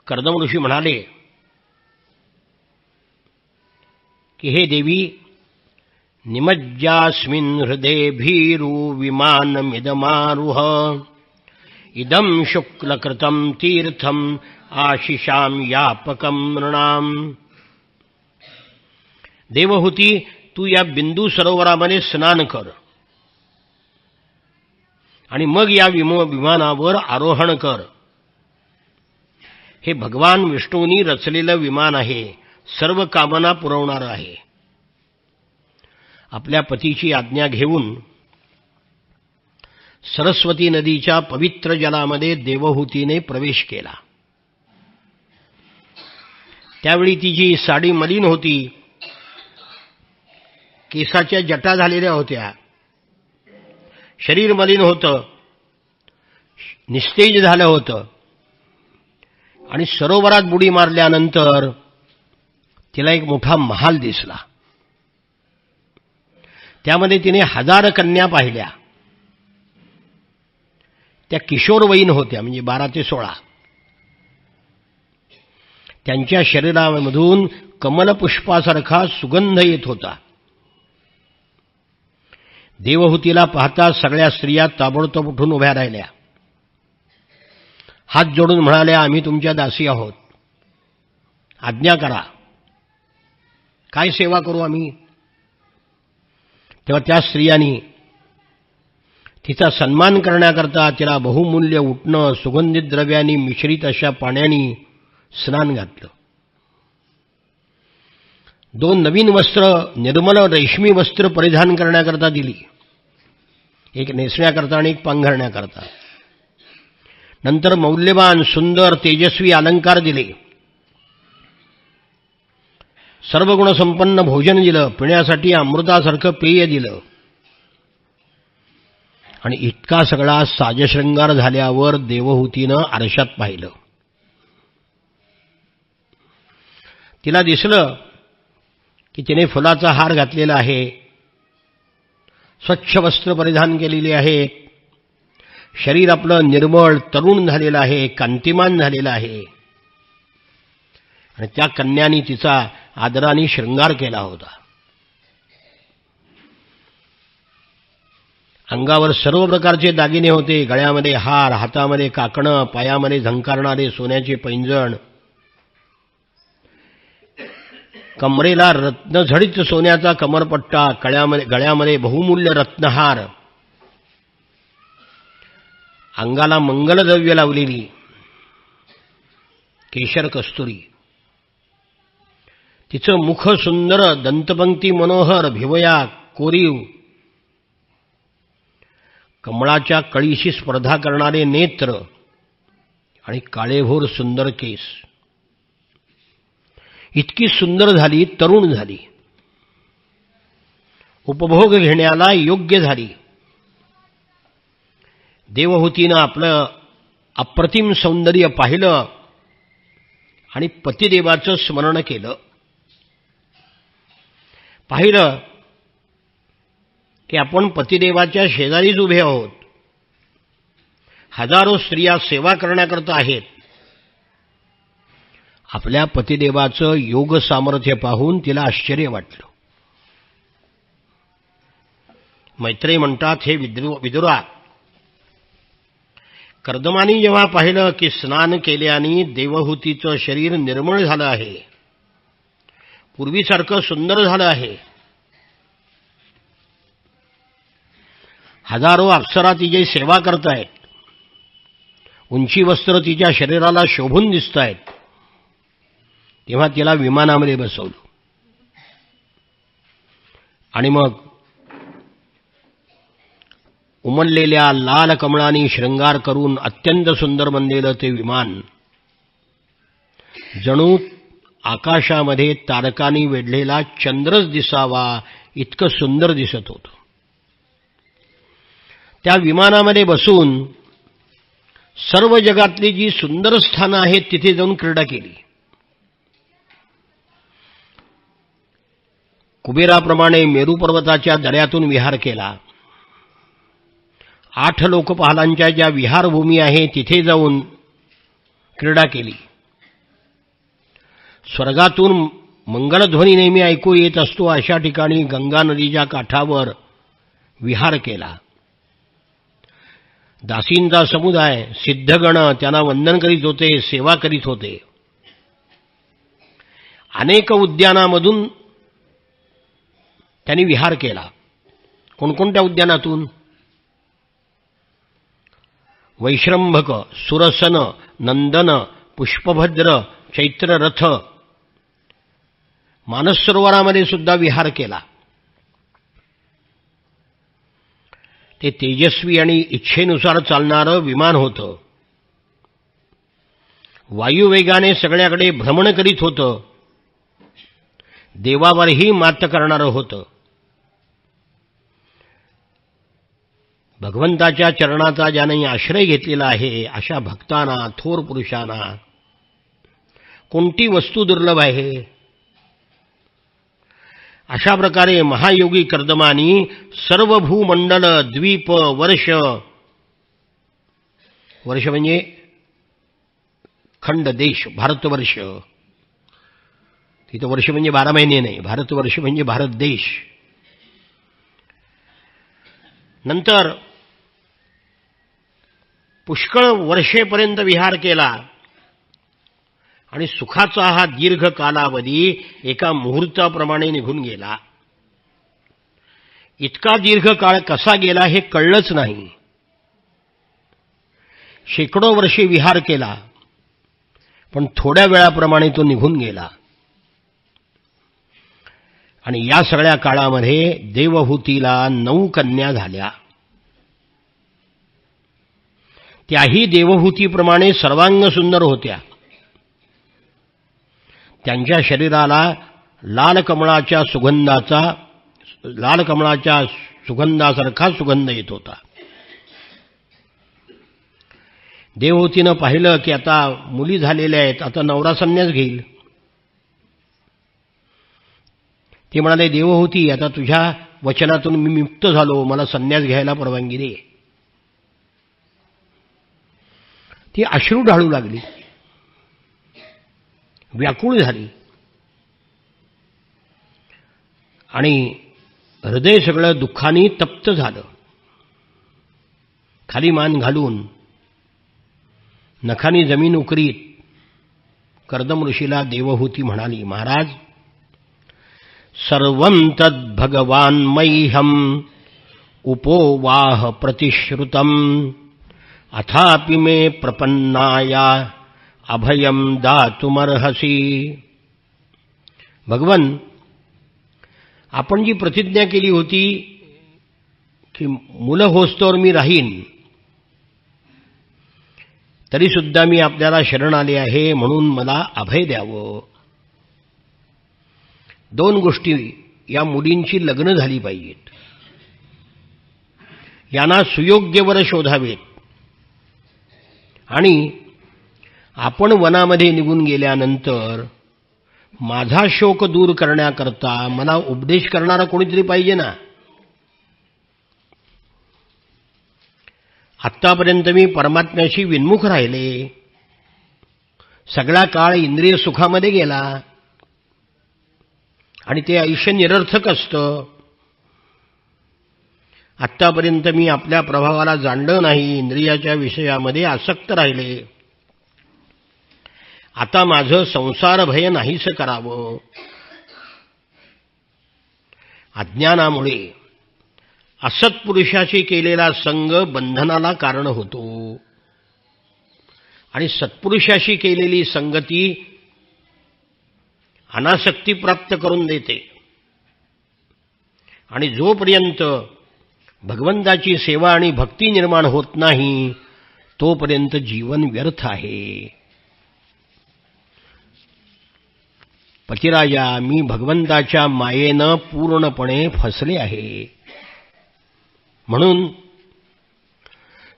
कर्दम ऋषी म्हणाले की हे देवी, निमज्जास्मिन् हृदे भीरु विमानमिदमारुह इदं शुक्लकृतं तीर्थम आशिषाम यापकम नृणाम. देवहूती, तू या बिंदू सरोवरामध्ये स्नान कर आणि मग या विमानावर आरोहण कर. हे भगवान विष्णूंनी रचलेलं विमान आहे, सर्व कामना पुरवणारं आहे. आपल्या पतीची आज्ञा घेऊन सरस्वती नदीच्या पवित्र जलामध्ये देवहूतीने प्रवेश केला. त्यावेळी तिची साडी मलिन होती, केसाच्या जटा झालेल्या होत्या, शरीर मलिन होतं, निस्तेज झालं होतं. आणि सरोवरात बुडी मारल्यानंतर तिला एक मोठा महाल दिसला. त्यामध्ये तिने 1000 कन्या पाहिल्या. त्या किशोरवयीन होत्या, म्हणजे 12 ते 16. त्यांच्या शरीरामधून कमलपुष्पासारखा सुगंध येत होता. देवहूतीला पाहता सगळ्या स्त्रिया ताबडतोब उठून उभ्या राहिल्या. हात जोडून म्हणाल्या, आम्ही तुमच्या दासी आहोत, आज्ञा करा, काय सेवा करू आम्ही. तेव्हा त्या स्त्रियांनी तिचा सन्मान करण्याकरता तिला बहुमूल्य उटणं, सुगंधित द्रव्यांनी मिश्रित अशा पाण्याने स्नान घातलं. 2 नवीन वस्त्र, निर्मल रेशमी वस्त्र परिधान करण्याकरता दिली. एक नेसण्याकरता आणि एक पांघरण्याकरता. नंतर मौल्यवान सुंदर तेजस्वी अलंकार दिले, सर्व गुणसंपन्न भोजन दिलं, पिण्यासाठी अमृतासारखं पेय दिलं. आणि इतका सगळा साजशृंगार झाल्यावर देवहूतीनं आरशात पाहिलं. तिला दिसलं की तिने फुलाचा हार घातलेला आहे, स्वच्छ वस्त्र परिधान केलेली आहे, शरीर आपलं निर्मळ तरुण झालेलं आहे, कांतिमान झालेलं आहे. आणि त्या कन्यानी तिचा आदराने शृंगार केला होता. अंगावर सर्व प्रकारचे दागिने होते, गळ्यामध्ये हार, हातामध्ये काकणं, पायामध्ये झंकारणारे सोन्याचे पैंजण, कमरेला रत्नझडीत सोन्याचा कमरपट्टा, गळ्यामध्ये बहुमूल्य रत्नहार, अंगाला मंगलद्रव्य लावलेली, केशर कस्तुरी. तिचं मुख सुंदर, दंतपंक्ती मनोहर, भिवया कोरीव, कमळाच्या कळीशी स्पर्धा करणारे नेत्र आणि काळेभोर सुंदर केस. इतकी सुंदर झाली, तरुण झाली, उपभोग घेण्याला योग्य झाली. देवहूतीनं आपलं अप्रतिम सौंदर्य पाहिलं आणि पतिदेवाचं स्मरण केलं. पाहिलं की आपण पतिदेवाच्या शेजारीच उभे आहोत, हजारो स्त्रिया सेवा करण्याकरता आहेत. आपल्या पतिदेवाचं योग सामर्थ्य पाहून तिला आश्चर्य वाटलं. मैत्रेय म्हणतात, हे विदुरा, कर्दमानी जेव्हा पाहिलं की स्नान केल्याने देवहूतीचं शरीर निर्मळ झालं आहे, पूर्वीसारखं सुंदर झालं आहे, हजारो अप्सरा तिची सेवा करतायत, उंची वस्त्र तिच्या शरीराला शोभून दिसतायत, तेव्हा तिला विमानामध्ये बसवलं. आणि मग उमललेल्या लाल कमळांनी शृंगार करून अत्यंत सुंदर बनलेलं ते विमान जणू आकाशामध्ये तारकांनी वेढलेला चंद्रच दिसावा इतकं सुंदर दिसत होतं. त्या विमानामध्ये बसून सर्व जगातली जी सुंदर स्थानं आहेत तिथे जाऊन क्रीडा केली. कुबेराप्रमाणे मेरू पर्वताच्या दऱ्यातून विहार केला. 8 लोकपालांच्या ज्या विहारभूमी आहे तिथे जाऊन क्रीडा केली. स्वर्गातून मंगलध्वनी नेहमी ऐकू येत असतो अशा ठिकाणी गंगा नदीच्या काठावर विहार केला. दासींचा समुदाय, सिद्धगण त्यांना वंदन करीत होते, सेवा करीत होते. अनेक उद्यानामधून त्यांनी विहार केला. कोणकोणत्या उद्यानातून? वैश्रंभक, सुरसन, नंदन, पुष्पभद्र, चैत्ररथ, मानस सरोवरामध्ये सुद्धा विहार केला. ते तेजस्वी आणि इच्छेनुसार चालणारं विमान होतं. वायुवेगाने सगळ्याकडे भ्रमण करीत होतं. देवावरही मात करणारं होतं. भगवंताच्या चरणाचा ज्याने आश्रय घेतलेला आहे अशा भक्तांना, थोर पुरुषांना कोणती वस्तू दुर्लभ आहे? अशा प्रकारे महायोगी कर्दमानी सर्व भूमंडल, द्वीप, वर्ष, वर्ष म्हणजे खंड, देश, भारतवर्ष. तिथं वर्ष म्हणजे 12 महिने नाही, भारतवर्ष म्हणजे भारत देश. नंतर पुष्कळ वर्षेपर्यंत विहार केला आणि सुखाचा हा दीर्घ कालावधी एका मुहूर्ताप्रमाणे निघून गेला. इतका दीर्घ काळ कसा गेला हे कळलंच नाही. शेकडो वर्षे विहार केला, पण थोड्या वेळाप्रमाणे तो निघून गेला. आणि या सगळ्या काळामध्ये देवहूतीला 9 कन्या झाल्या. त्याही देवहूतीप्रमाणे सर्वांग सुंदर होत्या. त्यांच्या शरीराला लाल कमळाच्या सुगंधासारखा सुगंध येत होता. देवहूतीनं पाहिलं की आता मुली झालेल्या आहेत, आता नवरा संन्यास घेईल. ते म्हणाले, देवहूती, आता तुझ्या वचनातून मी मुक्त झालो, मला संन्यास घ्यायला परवानगी दे. ती अश्रू ढाळू लागली, व्याकुळ झाली आणि हृदय सगळं दुःखाने तप्त झालं. खाली मान घालून नखानी जमीन उकरीत कर्दम ऋषीला देवहूती म्हणाली, महाराज, सर्वं तद् भगवान मह्यम उपोवाह प्रतिश्रुतम अथापि मे प्रपन्नाया अभयम दातुमर्हसी. भगवन, आपण जी प्रतिज्ञा केली होती की मुलं होस्तोवर मी राहीन, तरी सुद्धा मी आपल्याला शरण आले आहे, म्हणून मला अभय द्यावं. 2 गोष्टी, या मुलींची लग्न झाली पाहिजेत, यांना सुयोग्य वर शोधावेत, आणि आपण वनामध्ये निघून गेल्यानंतर माझा शोक दूर करण्याकरता मला उपदेश करणारा कोणीतरी पाहिजे ना. आत्तापर्यंत मी परमात्म्याशी विन्मुख राहिले, सगळा काळ इंद्रिय सुखामध्ये गेला आणि ते आयुष्य निरर्थक असतं. आत्तापर्यंत मी आपल्या प्रभावाला जाणलं नाही, इंद्रियाच्या विषयामध्ये आसक्त राहिले. आता माझं संसार भय नाहीसं करावं. अज्ञानामुळे असत्पुरुषाशी केलेला संग बंधनाला कारण होतो आणि सत्पुरुषाशी केलेली संगती अनासक्ती प्राप्त करून देते. आणि जोपर्यंत भगवंताची सेवा आणि भक्ती निर्माण होत नाही, तोपर्यंत जीवन व्यर्थ आहे. पतिराजा, मी भगवंताच्या मायेनं पूर्णपणे फसले आहे. म्हणून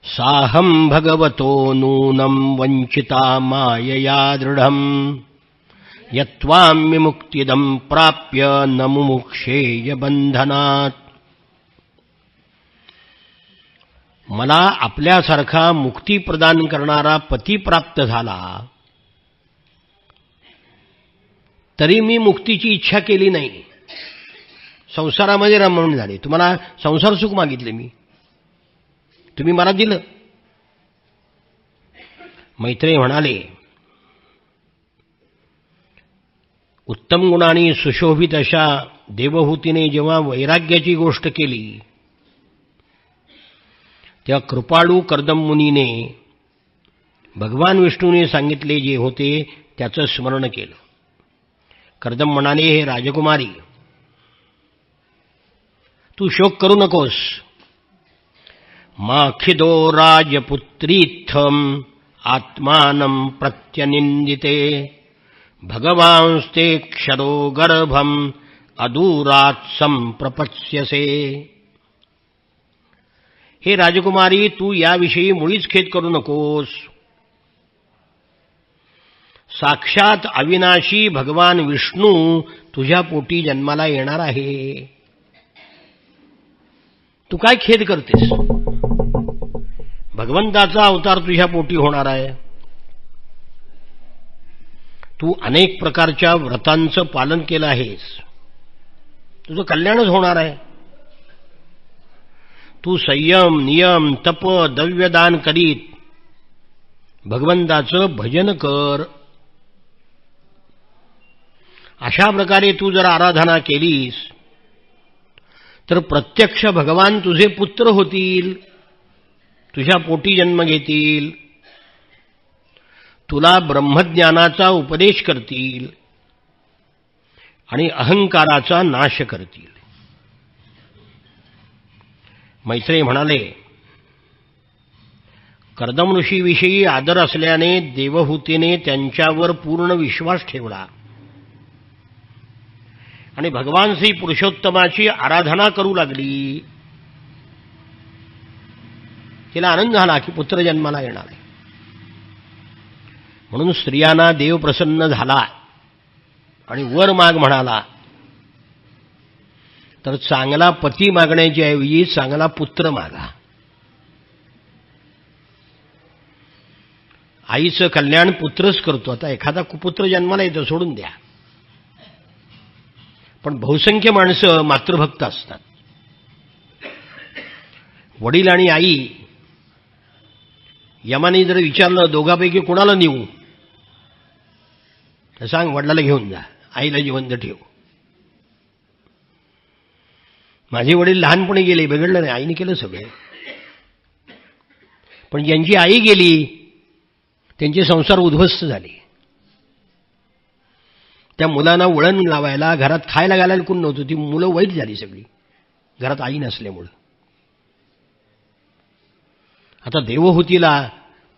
साहम भगवतो नूनं वंचिता मायया दृढम यत्वां विमुक्तिदं प्राप्य न मुमुक्षेय बंधनात. मला आपल्यासारखा मुक्ती प्रदान करणारा पती प्राप्त झाला, तरी मी मुक्तीची इच्छा केली नाही. संसारामध्ये रमण झाले. तुम्हाला संसार सुख मागितले मी, तुम्ही मला दिलं. मैत्रेय म्हणाले, उत्तम गुणांनी सुशोभित अशा देवहूतीने जेव्हा वैराग्याची गोष्ट केली, तेव्हा कृपाळू कर्दम मुनीने भगवान विष्णूने सांगितले जे होते त्याचं स्मरण केलं. कर्दम म्हणाले, हे राजकुमारी, तू शोक करू नकोस. माखिदो राजपुत्रीत्थम आत्मानं प्रत्यनिंदिते भगवांस्ते क्षरो गर्भम अदूरात् संप्रपत्स्यसे. हे राजकुमारी, तू याविषयी मुळीच खेद करू नकोस. साक्षात अविनाशी भगवान विष्णू तुझ्या पोटी जन्माला येणार आहे. तू काय खेद करतेस? भगवंताचा अवतार तुझ्या पोटी होणार आहे. तू अनेक प्रकारच्या व्रतांचं पालन केलं आहेस, तुझं कल्याणच होणार आहे. तू संयम, नियम, तप, द्रव्यदान करीत भगवंताचं भजन कर. अशा प्रकारे तू जर आराधना केलीस तर प्रत्यक्ष भगवान तुझे पुत्र होतील, तुझ्या पोटी जन्म घेतील, तुला ब्रह्मज्ञानाचा उपदेश करतील आणि अहंकाराचा नाश करतील. मैत्रेय म्हणाले, कर्दम ऋषीविषयी आदर असल्याने देवहूतीने त्यांच्यावर पूर्ण विश्वास ठेवला आणि भगवान श्री पुरुषोत्तमाची आराधना करू लागली. तिला आनंद झाला की पुत्र जन्माला येणार आहे. म्हणून स्त्रियांना देव प्रसन्न झाला आणि वर माग म्हणाला. तर चांगला पती मागण्याच्या ऐवजी चांगला पुत्र मागा. आईचं कल्याण पुत्रच करतो. आता एखादा कुपुत्र जन्माला येतो सोडून द्या, पण बहुसंख्य माणसं मातृभक्त असतात. वडील आणि आई यमाने जर विचारलं दोघांपैकी कोणाला नेऊ, तर सांग वडिलाला घेऊन जा, आईला जिवंत ठेव. माझे वडील लहानपणी गेले, बिघडलं नाही, आईने केलं सगळं. पण ज्यांची आई गेली त्यांचे संसार उद्ध्वस्त झाले. त्या मुलांना वळण लावायला, घरात खायला घालायला कोण नव्हतं. ती मुलं वाईट झाली सगळी, घरात आई नसल्यामुळं. आता देवहूतीला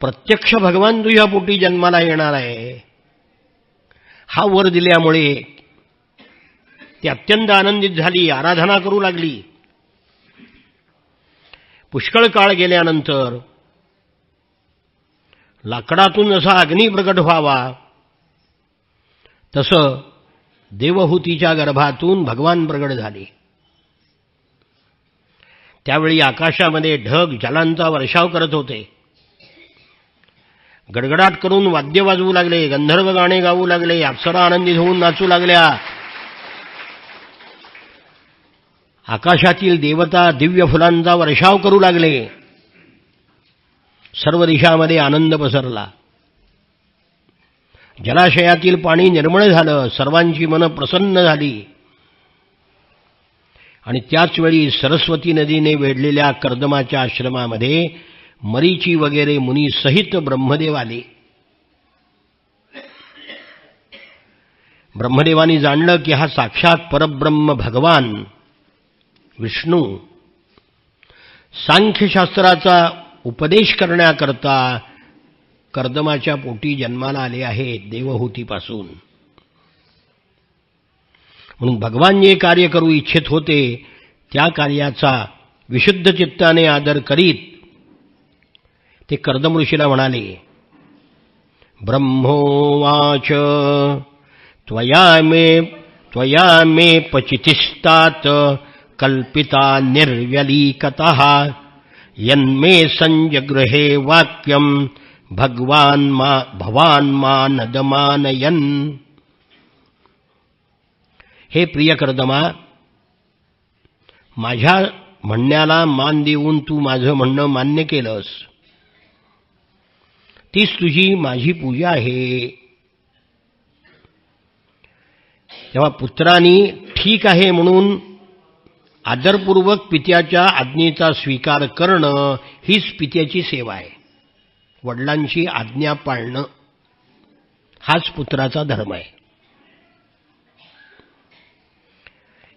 प्रत्यक्ष भगवान तुझ्या पोटी जन्माला येणार आहे हा वर दिल्यामुळे ती अत्यंत आनंदित झाली, आराधना करू लागली. पुष्कळ काळ गेल्यानंतर लाकडातून जसा अग्नी प्रकट व्हावा तसं देवहूतीच्या गर्भातून भगवान प्रगट झाले. त्यावेळी आकाशामध्ये ढग जलांचा वर्षाव करत होते. गडगडाट करून वाद्य वाजवू लागले, गंधर्व गाणे गाऊ लागले, अप्सरा आनंदित होऊन नाचू लागल्या. आकाशातील देवता दिव्य फुलांचा वर्षाव करू लागले. सर्व दिशांमध्ये आनंद पसरला. जलाशयातील पाणी निर्मळ झालं, सर्वांची मनं प्रसन्न झाली. आणि त्याच वेळी सरस्वती नदीने वेढलेल्या कर्दमाच्या आश्रमामध्ये मरीची वगैरे मुनी सहित ब्रह्मदेव आले. ब्रह्मदेवानी जाणलं की हा साक्षात परब्रह्म भगवान विष्णू सांख्यशास्त्राचा उपदेश करण्याकरता कर्दमाच्या पोटी जन्माला आले आहेत देवहूतीपासून. म्हणून भगवान जे कार्य करू इच्छित होते त्या कार्याचा विशुद्ध चित्ताने आदर करीत ते कर्दम ऋषीला म्हणाले. ब्रह्मोवाच त्वया मे पचितिस्तात कल्पिता निर्व्यलीकतः यन्मे संजगृहे वाक्यम भवान मानदमानयन्. हे प्रिय कर्दमा, माझ्या म्हणण्याला मान देऊन तू माझं म्हणणं मान्य केलंस, तीच तुझी माझी पूजा आहे. तेव्हा पुत्रांनी ठीक आहे म्हणून आदरपूर्वक पित्याच्या आज्ञेचा स्वीकार करणं हीच पित्याची सेवा आहे. वडिलांची आज्ञा पाळणं हाच पुत्राचा धर्म आहे.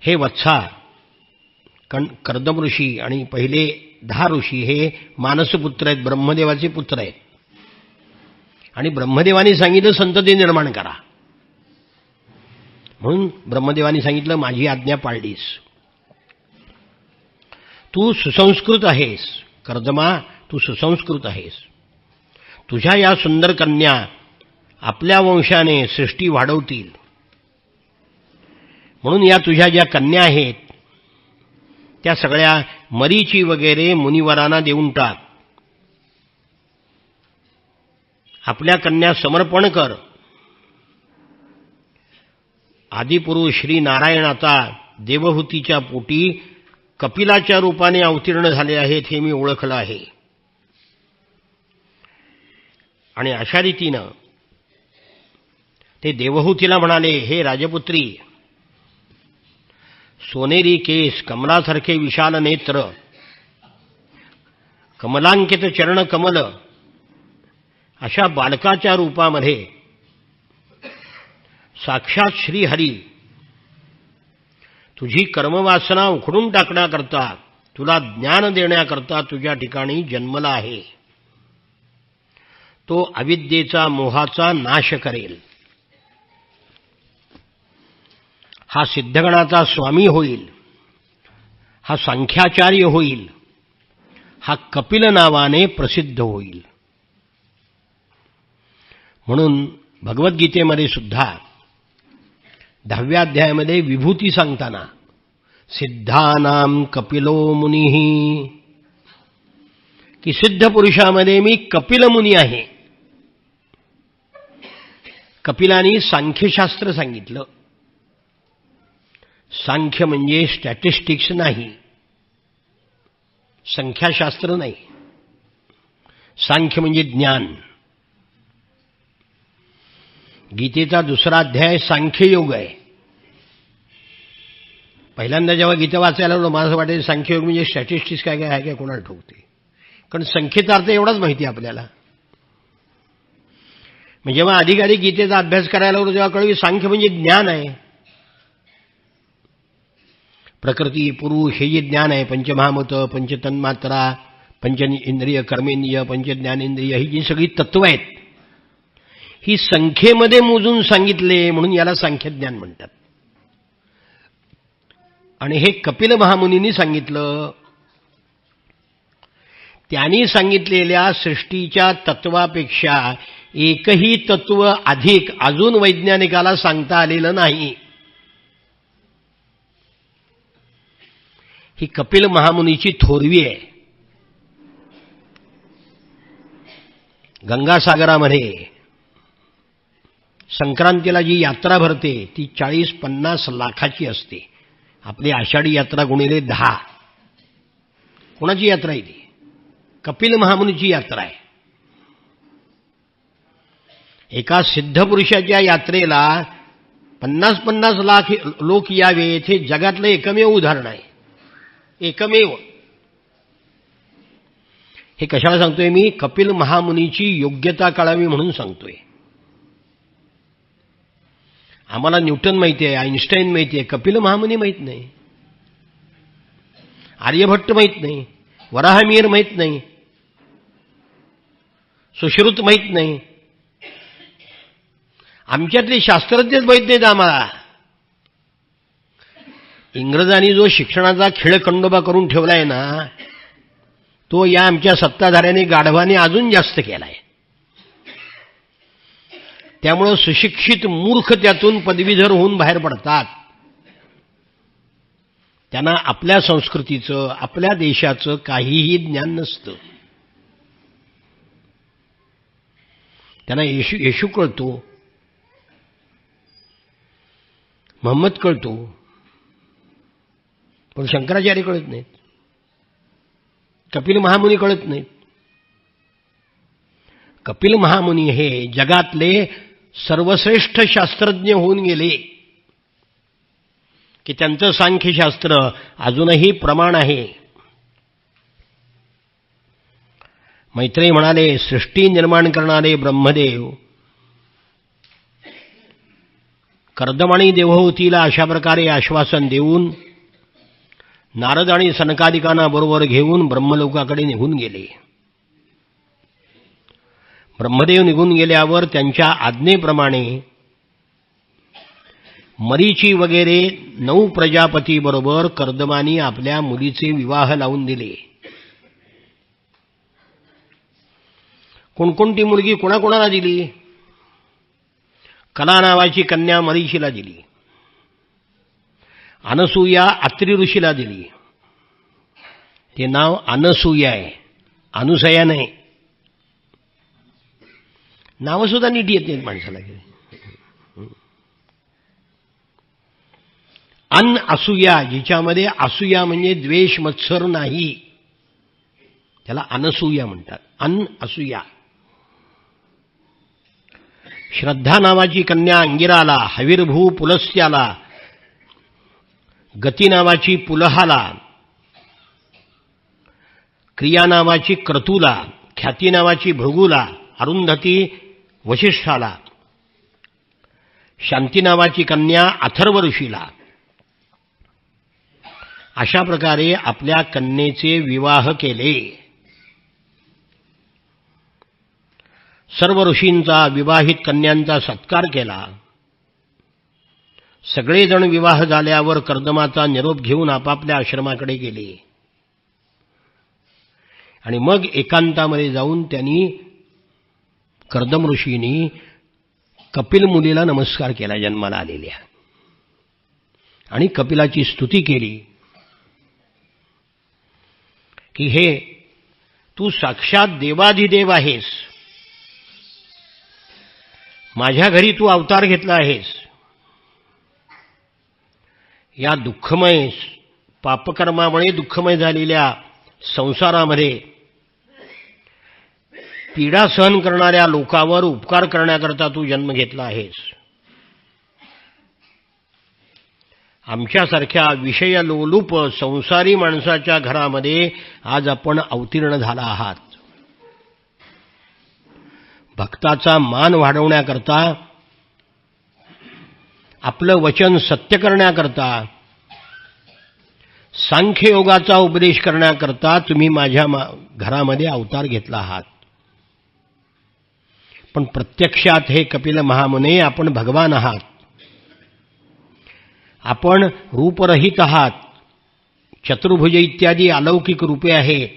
हे वत्सा, कर्दम ऋषी आणि पहिले 10 ऋषी हे मानसपुत्र आहेत, ब्रह्मदेवाचे पुत्र आहेत. आणि ब्रह्मदेवानी सांगितलं संतती निर्माण करा, म्हणून ब्रह्मदेवानी सांगितलं माझी आज्ञा पाळलीस. तू सुसंस्कृत आहेस कर्दमा, तू सुसंस्कृत आहेस. तुझ्या या सुंदर कन्या आपल्या वंशाने सृष्टी वाढवतील. म्हणून या तुझ्या ज्या कन्या आहेत त्या सगळ्या मरीची वगैरे मुनिवरांना देऊन टाक. आपल्या कन्या समर्पण कर. आदिपुरुष श्री नारायण आता देवहूतीच्या पोटी कपिलाच्या रूपाने अवतीर्ण झाले आहेत हे मी ओळखलं आहे. आणि अशा रीतीनं ते देवहूतीला म्हणाले, हे राजपुत्री, सोनेरी केस, कमलासारखे विशाल नेत्र, कमलांकित चरण कमल, अशा बालकाच्या रूपामध्ये साक्षात श्रीहरी तुझी कर्मवासना उखडून टाकण्याकरता, तुला ज्ञान देण्याकरता तुझ्या ठिकाणी जन्मला आहे. तो अविद्येचा मोहाचा नाश करेल. हा सिद्धगणाचा स्वामी होईल, हा सांख्याचार्य होईल, हा कपिल नावाने प्रसिद्ध होईल. म्हणून भगवद्गीतेमध्ये सुद्धा 10व्या अध्यायामध्ये विभूती सांगताना सिद्धानाम कपिलो मुनिः, की सिद्ध पुरुषामध्ये मी कपिल मुनी आहे. कपिलांनी सांख्यशास्त्र सांगितलं. सांख्य म्हणजे स्टॅटिस्टिक्स नाही, संख्याशास्त्र नाही. सांख्य म्हणजे ज्ञान. गीतेचा 2रा अध्याय सांख्ययोग आहे. पहिल्यांदा जेव्हा गीता वाचायला लागलो मला असं वाटायचं सांख्ययोग म्हणजे स्टॅटिस्टिक्स काय काय आहे काय कोणाला ठोकते. कारण संख्येचा अर्थ एवढाच माहिती आहे आपल्याला. म्हणजे जेव्हा अधिकाधिक गीतेचा अभ्यास करायला लागलो तेव्हा कळलं की सांख्य म्हणजे ज्ञान आहे. प्रकृती पुरुष हे जे ज्ञान आहे, पंचमहाभूत, पंचतन्मात्रा, पंच इंद्रिय कर्मेंद्रिय, पंचज्ञानेंद्रिय, ही जी सगळी तत्व आहेत ही संख्येमध्ये मोजून सांगितले म्हणून याला सांख्यज्ञान म्हणतात. आणि हे कपिल महामुनींनी सांगितलं. त्यांनी सांगितलेल्या सृष्टीच्या तत्वापेक्षा एकही तत्व अधिक अजून वैज्ञानिकाला सांगता आलेलं नाही. ही कपिल महामुनीची थोरवी आहे. गंगासागरामध्ये संक्रांतीला जी यात्रा भरते ती 40-50 लाखाची असते. आपली आषाढी यात्रा गुणिले 10. कोणाची यात्रा आहे ती? कपिल महामुनीची यात्रा आहे. एका सिद्ध पुरुषाच्या यात्रेला 50-50 लाख लोक यावेत हे जगातलं एकमेव उदाहरण आहे. एकमेव. हे कशाला सांगतोय मी? कपिल महामुनीची योग्यता कळावी म्हणून सांगतोय. आम्हाला न्यूटन माहिती आहे, आईन्स्टाईन माहिती आहे, कपिल महामुनी माहित नाही, आर्यभट्ट माहित नाही, वराहमिहिर माहित नाही, सुश्रुत माहित नाही. आमच्यातले शास्त्रज्ञच माहित नाहीत आम्हाला. इंग्रजांनी जो शिक्षणाचा खेळखंडोबा करून ठेवलाय ना तो या आमच्या सत्ताधाऱ्यांनी गाढवाने अजून जास्त केलाय. त्यामुळे सुशिक्षित मूर्ख त्यातून पदवीधर होऊन बाहेर पडतात. त्यांना आपल्या संस्कृतीचं आपल्या देशाचं काहीही ज्ञान नसतं. त्यांना येशू कळतो, मोहम्मद कळतो, पण शंकराचार्य कळत नाहीत, कपिल महामुनी कळत नाहीत. कपिल महामुनी हे जगातले सर्वश्रेष्ठ शास्त्रज्ञ होऊन गेले की त्यांचं सांख्यशास्त्र अजूनही प्रमाण आहे. मैत्रेयी म्हणाले सृष्टी निर्माण करणारे ब्रह्मदेव कर्दमाणी देवहूतीला अशा प्रकारे आश्वासन देऊन नारद आणि सनकादिकांना बरोबर घेऊन ब्रह्मलोकाकडे निघून गेले. ब्रह्मदेव निघून गेल्यावर त्यांच्या आज्ञेप्रमाणे मरीची वगैरे 9 प्रजापती बरोबर कर्दमानी आपल्या मुलीचे विवाह लावून दिले. कोणकोणती मुलगी कोणाकोणाला दिली? कला नावाची कन्या मरीचीला दिली, अनसूया अत्रि ऋषीला दिली. ते नाव अनसूया आहे, अनुसया नाही. नावं सुद्धा नीट येत नाहीत माणसाला. अन असूया, जिच्यामध्ये असूया म्हणजे द्वेष मत्सर नाही, त्याला अनसूया म्हणतात. अन असूया. श्रद्धा नावाची कन्या अंगिराला, हविर्भू पुलस्त्याला, गती नावाची पुलहाला, क्रिया नावाची क्रतूला, ख्याती नावाची भृगूला, अरुंधती वशिष्ठाला, शांती नावाची कन्या अथर्व ऋषीला. अशा प्रकारे आपल्या कन्येचे विवाह केले. सर्व ऋषींचा, विवाहित कन्यांचा सत्कार केला. सगळेजण विवाह झाल्यावर कर्दमाचा निरोप घेऊन आपापल्या आश्रमाकडे गेले आणि मग एकांतामध्ये जाऊन त्यांनी कर्दम ऋषींनी कपिल मुनीला नमस्कार केला जन्माला आलेल्या आणि कपिलाची स्तुती केली की हे तू साक्षात देवाधिदेव आहेस, माझ्या घरी तू अवतार घेतला आहेस. या दुःखमय पापकर्मामुळे दुःखमय झालेल्या संसारामध्ये पीडा सहन करणाऱ्या लोकांवर उपकार करण्याकरता तू जन्म घेतला आहेस. आमच्यासारख्या विषयलोलूप संसारी माणसाच्या घरामध्ये आज आपण अवतीर्ण झाला आहात. भक्ताचा मान वाढवण्याकरता, आपलं वचन सत्य करण्याकरता, सांख्ययोगाचा उपदेश करण्याकरता तुम्ही माझ्या घरामध्ये अवतार घेतला आहात. पण प्रत्यक्षात हे कपिल महामुने आपण भगवान आहात. आपण रूपरहित आहात. चतुर्भुज इत्यादी अलौकिक रूपे आहेत.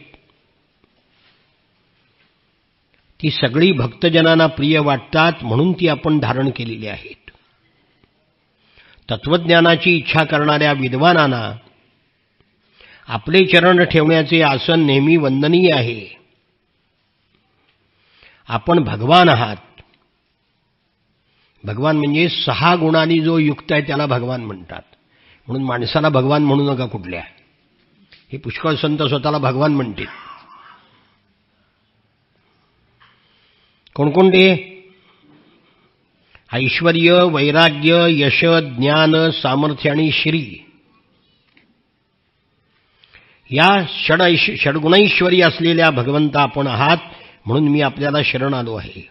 ती सगळी भक्तजनांना प्रिय वाटतात म्हणून ती आपण धारण केलेली आहेत. तत्वज्ञानाची इच्छा करणाऱ्या विद्वानांना आपले चरण ठेवण्याचे आसन नेहमी वंदनीय आहे. आपण भगवान आहात. भगवान म्हणजे 6 गुणांनी जो युक्त आहे त्याला भगवान म्हणतात. म्हणून माणसाला भगवान म्हणू नका कुठल्या. हे पुष्कळ संत स्वतःला भगवान म्हणतील. कोणकोणते? ऐश्वर्य, वैराग्य, यश, ज्ञान, सामर्थ्य आणि श्री या षडगुणैश्वरी असलेल्या भगवंता आपण आहात. म्हणून मी आपल्याला शरण आलो आहे.